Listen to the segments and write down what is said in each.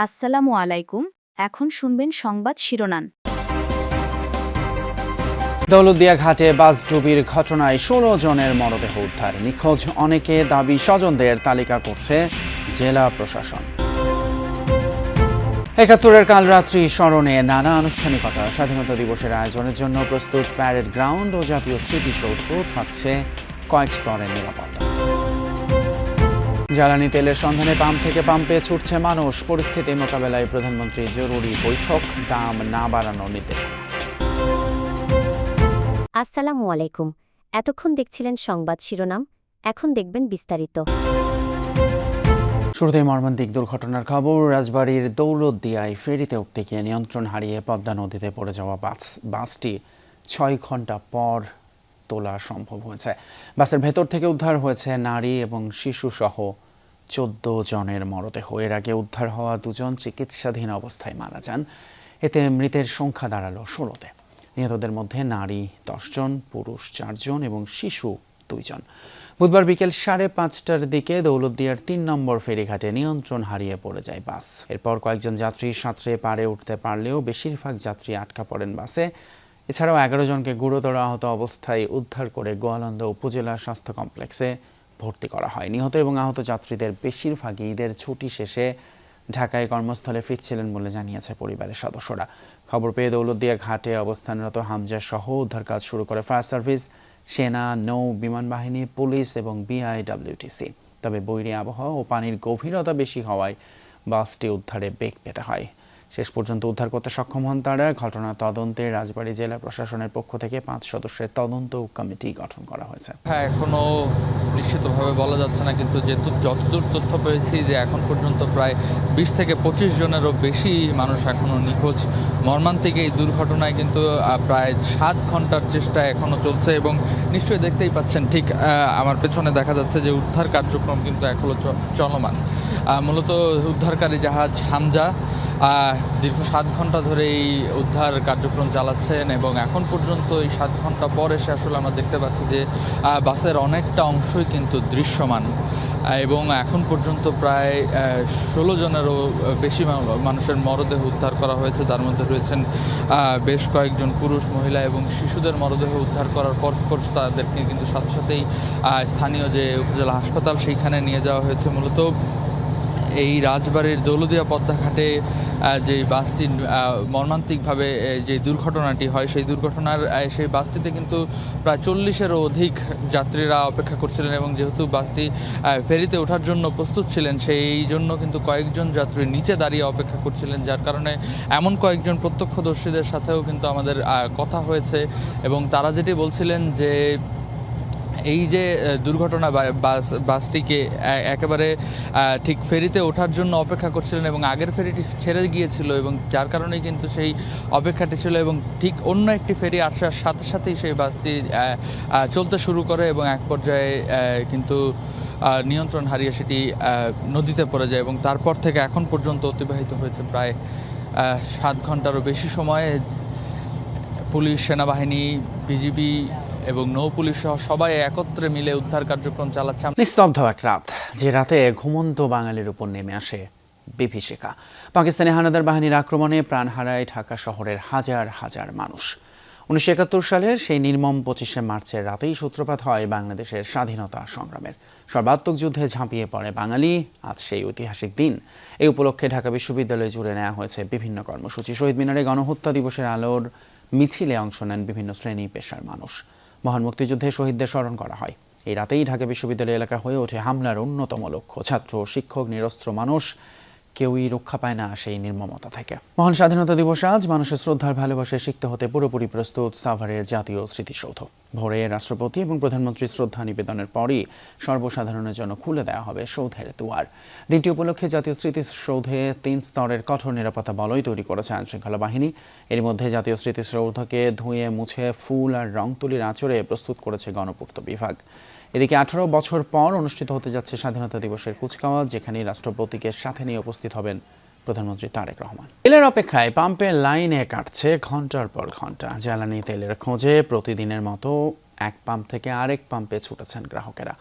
আসসালামু আলাইকুম। এখন শুনবেন সংবাদ শিরোনাম। দৌলতদিয়া ঘাটে বাস ডুবির ঘটনায় ১৬ জনের মরদেহ উদ্ধার। নিখোঁজ অনেকে দাবি স্বজনদের তালিকা করছে জেলা প্রশাসন। ৭১-এর কাল রাত্রি স্মরণে নানা আনুষ্ঠানিকতা। স্বাধীনতা দিবসের আয়োজনের জন্য প্রস্তুত প্যারেড গ্রাউন্ড ও জাতীয় স্মৃতিসৌধ, থাকছে কয়েক স্তরের নিরাপত্তা। জ্বালানি তেলের সন্ধানে পাম্প থেকে পাম্পে ছুটছে মানুষ। পরিস্থিতি মোকাবেলায় প্রধানমন্ত্রী জরুরি বৈঠক, দাম না বাড়ানোর নির্দেশনা। আসসালামু আলাইকুম। এতক্ষণ দেখছিলেন সংবাদ শিরোনাম, এখন দেখবেন বিস্তারিত। শুরুতেই মর্মান্তিক দুর্ঘটনার খবর। রাজবাড়ীর দৌলতদিয়ায় ফেরিতে উঠতে গিয়ে নিয়ন্ত্রণ হারিয়ে পদ্মা নদীতে পড়ে যাওয়া বাসটি ৬ ঘন্টা পর তোলা সম্ভব হয়েছে। বাসের ভেতর থেকে উদ্ধার হয়েছে নারী এবং শিশুসহ ১৪ জনের মরদেহ। এর আগে উদ্ধার হওয়া ২ জন চিকিৎসাধীন অবস্থায় মারা যান। এতে মৃতের সংখ্যা দাঁড়ালো ১৬-তে। নিহতদের মধ্যে নারী ১০ জন, পুরুষ ৪ জন এবং শিশু ২ জন। বুধবার বিকেল ৫:৩০টার দিকে দৌলতদিয়ার ৩ নম্বর ফেরিঘাটে নিয়ন্ত্রণ হারিয়ে পড়ে যায় বাস। এরপর কয়েকজন যাত্রী সাঁতরে পাড়ে উঠতে পারলেও বেশিরভাগ যাত্রী আটকা পড়েন বাসে। এছাড়াও ১১ জনকে গুরুতর আহত অবস্থায় উদ্ধার করে গোয়ালন্দ উপজেলা স্বাস্থ্য কমপ্লেক্সে ভর্তি করা হয়। নিহত এবং আহত যাত্রীদের বেশিরভাগই ঈদের ছুটি শেষে ঢাকায় কর্মস্থলে ফিরছিলেন বলে জানিয়েছে পরিবারের সদস্যরা। খবর পেয়ে দৌলতদিয়া ঘাটে অবস্থানরত হামজা সহ উদ্ধার কাজ শুরু করে ফায়ার সার্ভিস, সেনা, নৌ বিমান বাহিনী, পুলিশ এবং বিআইডব্লিউটিসি। তবে বৈরী আবহাওয়া ও পানির গভীরতা বেশি হওয়ায় বাসটি উদ্ধারে বেগ পেতে হয়। শেষ পর্যন্ত উদ্ধার করতে সক্ষম হন তারা। ঘটনা তদন্তে রাজবাড়ী জেলা প্রশাসনের পক্ষ থেকে ৫ সদস্যের তদন্ত কমিটি গঠন করা হয়েছে। হ্যাঁ, এখনো নিশ্চিতভাবে বলা যাচ্ছে না, কিন্তু যতদূর তথ্য পেয়েছি যে এখন পর্যন্ত প্রায় ২০ থেকে ২৫ জনেরও বেশি মানুষ এখনো নিখোঁজ। মর্মান্তিক এই দুর্ঘটনায় কিন্তু প্রায় ৭ ঘন্টার চেষ্টা এখনো চলছে এবং নিশ্চয়ই দেখতেই পাচ্ছেন ঠিক আমার পেছনে দেখা যাচ্ছে যে উদ্ধার কার্যক্রম কিন্তু এখনো চলমান। মূলত উদ্ধারকারী জাহাজ হামজা দীর্ঘ ৭ ঘন্টা ধরে এই উদ্ধার কার্যক্রম চালাচ্ছেন এবং এখন পর্যন্ত এই ৭ ঘন্টা পর এসে আসলে আমরা দেখতে পাচ্ছি যে বাসের অনেকটা অংশই কিন্তু দৃশ্যমান এবং এখন পর্যন্ত প্রায় ১৬ জনেরও বেশি মানুষের মরদেহ উদ্ধার করা হয়েছে। তার মধ্যে রয়েছেন বেশ কয়েকজন পুরুষ, মহিলা এবং শিশুদের মরদেহ উদ্ধার করার পর তাদেরকে কিন্তু সাথে সাথেই স্থানীয় যে উপজেলা হাসপাতাল সেইখানে নিয়ে যাওয়া হয়েছে। মূলত এই রাজবাড়ির দৌলতদিয়া পদ্মাঘাটে যে বাসটি মর্মান্তিকভাবে যে দুর্ঘটনাটি হয় সেই বাসটিতে কিন্তু প্রায় ৪০-এরও অধিক যাত্রীরা অপেক্ষা করছিলেন এবং যেহেতু বাসটি ফেরিতে ওঠার জন্য প্রস্তুত ছিলেন সেই জন্য কিন্তু কয়েকজন যাত্রী নিচে দাঁড়িয়ে অপেক্ষা করছিলেন, যার কারণে এমন কয়েকজন প্রত্যক্ষদর্শীদের সাথেও কিন্তু আমাদের কথা হয়েছে এবং তারা যেটি বলছিলেন যে এই যে দুর্ঘটনা বাসটিকে একেবারে ঠিক ফেরিতে ওঠার জন্য অপেক্ষা করছিলেন এবং আগের ফেরিটি ছেড়ে গিয়েছিল এবং যার কারণেই কিন্তু সেই অপেক্ষাটি ছিল এবং ঠিক অন্য একটি ফেরি আসার সাথে সাথেই সেই বাসটি চলতে শুরু করে এবং এক পর্যায়ে কিন্তু নিয়ন্ত্রণ হারিয়ে সেটি নদীতে পড়ে যায় এবং তারপর থেকে এখন পর্যন্ত অতিবাহিত হয়েছে প্রায় ৭ ঘন্টারও বেশি সময়। পুলিশ, সেনাবাহিনী, বিজিবি এবং নৌ পুলিশ সহ সবাই একত্রে মিলে উদ্ধার কার্যক্রম চালাচ্ছে। নিস্তব্ধ এক রাত, যে রাতে ঘুমন্ত বাঙালির উপর নেমে আসে বিভীষিকা। পাকিস্তানি হানাদার বাহিনীর আক্রমণে প্রাণ হারায় ঢাকা শহরের হাজার হাজার মানুষ। ১৯৭১ সালের সেই নির্মম ২৫শে মার্চের রাতেই সূত্রপাত হয় বাংলাদেশের স্বাধীনতা সংগ্রামের। সর্বাত্মক যুদ্ধে ঝাঁপিয়ে পড়ে বাঙালি। আজ সেই ঐতিহাসিক দিন। এই উপলক্ষে ঢাকা বিশ্ববিদ্যালয় জুড়ে নেওয়া হয়েছে বিভিন্ন কর্মসূচি। শহীদ মিনারে গণহত্যা দিবসের আলোর মিছিলে অংশ নেন বিভিন্ন শ্রেণী পেশার মানুষ। মহান মুক্তিযুদ্ধে শহীদদের স্মরণ করা হয়। এই রাতেই ঢাকা বিশ্ববিদ্যালয় এলাকা হয়ে ওঠে হামলার অন্যতম লক্ষ্য। ছাত্র, শিক্ষক, নিরস্ত্র মানুষ কেউই রক্ষা পায় না সেই নির্মমতা থেকে। মহান স্বাধীনতা দিবস আজ মানুষের শ্রদ্ধার ভালোবাসায় সিক্ত হতে পুরোপুরি প্রস্তুত সাভারের জাতীয় স্মৃতিসৌধ। ভোরে রাষ্ট্রপতি এবং প্রধানমন্ত্রীর শ্রদ্ধা নিবেদনের পরই সর্বসাধারণের জন্য খুলে দেওয়া হবে সৌধের দুয়ার। দিনটি উপলক্ষে জাতীয় স্মৃতিসৌধে ৩ স্তরের কঠোর নিরাপত্তা বলয় তৈরি করেছে আইনশৃঙ্খলা বাহিনী। এর মধ্যে জাতীয় স্মৃতিসৌধকে ধুয়ে মুছে ফুল আর রং তুলির আঁচড়ে প্রস্তুত করেছে গণপূর্ত বিভাগ। এদিকে ১৮ বছর পর অনুষ্ঠিত হতে যাচ্ছে স্বাধীনতা দিবসের কুচকাওয়াজ, যেখানে রাষ্ট্রপতিকে সাথে নিয়ে উপস্থিত হবেন প্রধানমন্ত্রী তারেক রহমান। তেলের অপেক্ষায় পাম্পের লাইনে কাটছে ঘন্টার পর ঘন্টা। জ্বালানি তেলের খোঁজে প্রতিদিনের মতো এক পাম্প থেকে আরেক পাম্পে ছুটেছেন গ্রাহকেরা।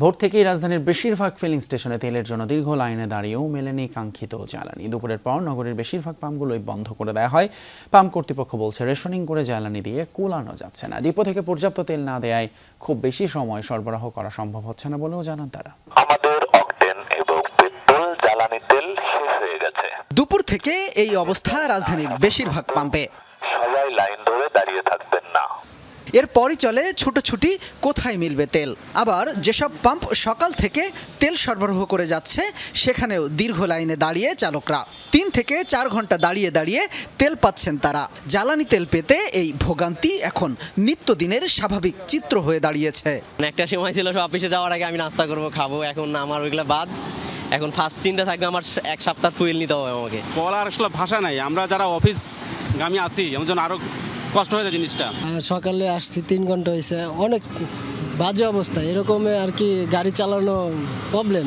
ভোর থেকেই রাজধানীর বেশিরভাগ ফিলিং স্টেশনে তেলের জন্য দীর্ঘ লাইনে দাঁড়িয়েও মেলেনি কাঙ্ক্ষিত জ্বালানি। দুপুরের পর নগরের বেশিরভাগ পাম্পগুলোই বন্ধ করে দেওয়া হয়। পাম্প কর্তৃপক্ষ বলছে, রেশনিং করে জ্বালানি দিয়ে কুলানো যাচ্ছে না। ডিপো থেকে পর্যাপ্ত তেল না দেওয়ায় খুব বেশি সময় সরবরাহ করা সম্ভব হচ্ছে না বলেও জানান তারা। আমাদের অকটেন এবং পেট্রোল জ্বালানি তেল শেষ হয়ে গেছে। দুপুর থেকে এই অবস্থা রাজধানীর বেশিরভাগ পাম্পে। সবাই লাইন ধরে দাঁড়িয়ে থাকবেন না। এরপরই চলে ছুটোছুটি কোথায় মিলবে তেল। আবার যেসব পাম্প সকাল থেকে তেল সরবরাহ করে যাচ্ছে সেখানেও দীর্ঘ লাইনে দাঁড়িয়ে চালকরা 3 থেকে 4 ঘন্টা দাঁড়িয়ে দাঁড়িয়ে তেল পাচ্ছেন তারা। জ্বালানি তেল পেতে এই ভোগান্তি এখন নিত্যদিনের স্বাভাবিক চিত্র হয়ে দাঁড়িয়েছে। একটা সময় ছিল সব অফিসে যাওয়ার আগে আমি নাস্তা করবো, খাবো, এখন আমার ওইগুলো বাদ। এখন ফার্স্ট চিন্তা থাকবে আমার 1 সপ্তাহ ফুয়েল নিতে হবে আমাকে। বলার আসলে ভাষা নাই। আমরা যারা অফিসগামী আছি আমার জন্য আরো কষ্ট হয়ে যায় জিনিসটা। সকালে আসছি 3 ঘন্টা হয়েছে, অনেক বাজে অবস্থা। এরকম আর কি গাড়ি চালানো প্রবলেম।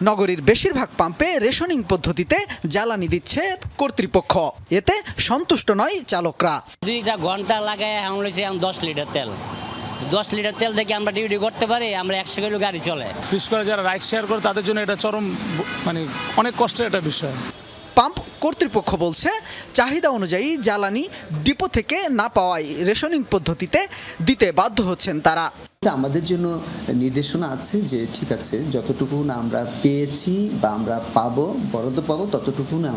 নগরীর বেশিরভাগ পাম্পে রেশনিং পদ্ধতিতে জ্বালানি দিচ্ছে কর্তৃপক্ষ। এতে সন্তুষ্ট নয় চালকরা। 2 ঘন্টা লাগায় আমরা 10 লিটার তেল 10 লিটার তেল থেকে আমরা ডিউটি করতে পারি, আমরা 100 কিলো গাড়ি চলে। বিশেষ করে যারা রাইড শেয়ার করে তাদের জন্য এটা চরম অনেক কষ্টের একটা বিষয়। পাম্প কর্তৃপক্ষ বলছে, চাহিদা অনুযায়ী জ্বালানি ডিপো থেকে না পাওয়ায় রেশনিং পদ্ধতিতে দিতে বাধ্য হচ্ছেন তারা। আমাদের জন্য নির্দেশনা আছে যে ঠিক আছে, যতটুকু না আমরা পেয়েছি বা আমরা বরাদ্দ পাবো ততটুকু না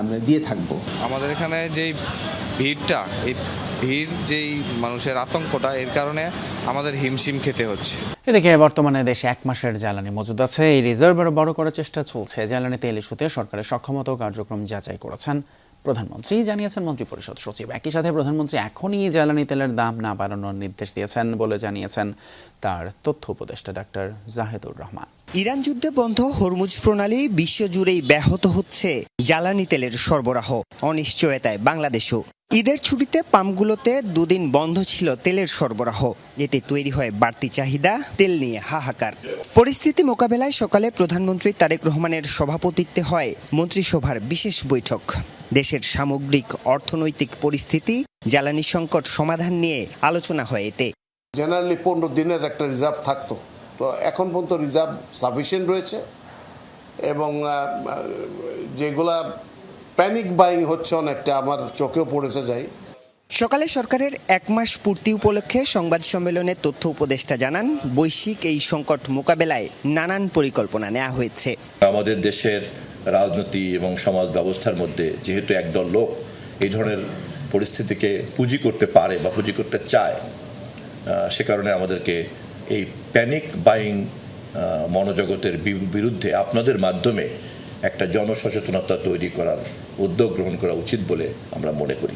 আমরা দিয়ে থাকবো। আমাদের এখানে যেই ভিড়টা, এই ভিড় যেই মানুষের আতঙ্কটা, এর কারণে আমাদের হিমশিম খেতে হচ্ছে। এদিকে বর্তমানে দেশে 1 মাসের জ্বালানি মজুদ আছে। এই রিজার্ভ আরও বড় করার চেষ্টা চলছে। জ্বালানি তেল ইস্যুতে সরকারের সক্ষমতা ও কার্যক্রম যাচাই করেছেন প্রধানমন্ত্রী, জানিয়েছেন মন্ত্রিপরিষদ সচিব। একই সাথে প্রধানমন্ত্রী এখনই জ্বালানি তেলের দাম না বাড়ানোর নির্দেশ দিয়েছেন বলে জানিয়েছেন তার তথ্য উপদেষ্টা ডাক্তার জাহেদুর রহমান। ইরান যুদ্ধে বন্ধ হরমুজ প্রণালী বিশ্বজুড়েই ব্যাহত হচ্ছে জ্বালানি তেলের সরবরাহ। অনিশ্চয়তায় বাংলাদেশও। ঈদের ছুটিতে পাম্পগুলোতে 2 দিন বন্ধ ছিল তেলের সরবরাহ। এতে তৈরি হয় বাড়তি চাহিদা, তেল নিয়ে হাহাকার। পরিস্থিতি মোকাবেলায় সকালে প্রধানমন্ত্রী তারেক রহমানের সভাপতিত্বে হয় মন্ত্রিসভার বিশেষ বৈঠক। দেশের সামগ্রিক অর্থনৈতিক পরিস্থিতি, জ্বালানি সংকট সমাধান নিয়ে আলোচনা হয় এতে। জেনারেলি 15 দিনের একটা রিজার্ভ থাকতো, তো এখন পর্যন্ত রিজার্ভ সাফিসিয়েন্ট রয়েছে এবং যেগুলা প্যানিক বাইং হচ্ছে অনেকটা, আমার চোখেও পড়েছে যাই। সকালে সরকারের 1 মাস পূর্তি উপলক্ষে সংবাদ সম্মেলনে তথ্য উপদেষ্টা জানান, বৈশ্বিক এই সংকট মোকাবেলায় নানান পরিকল্পনা নেওয়া হয়েছে। আমাদের দেশের রাজনীতি এবং সমাজ ব্যবস্থার মধ্যে যেহেতু একদল লোক এই ধরনের পরিস্থিতিকে পুঁজি করতে পারে বা পুঁজি করতে চায়, সে কারণে আমাদেরকে এই প্যানিক বাইং মনোজগতের বিরুদ্ধে আপনাদের মাধ্যমে একটা জনসচেতনতা তৈরি করার উদ্যোগ গ্রহণ করা উচিত বলে আমরা মনে করি।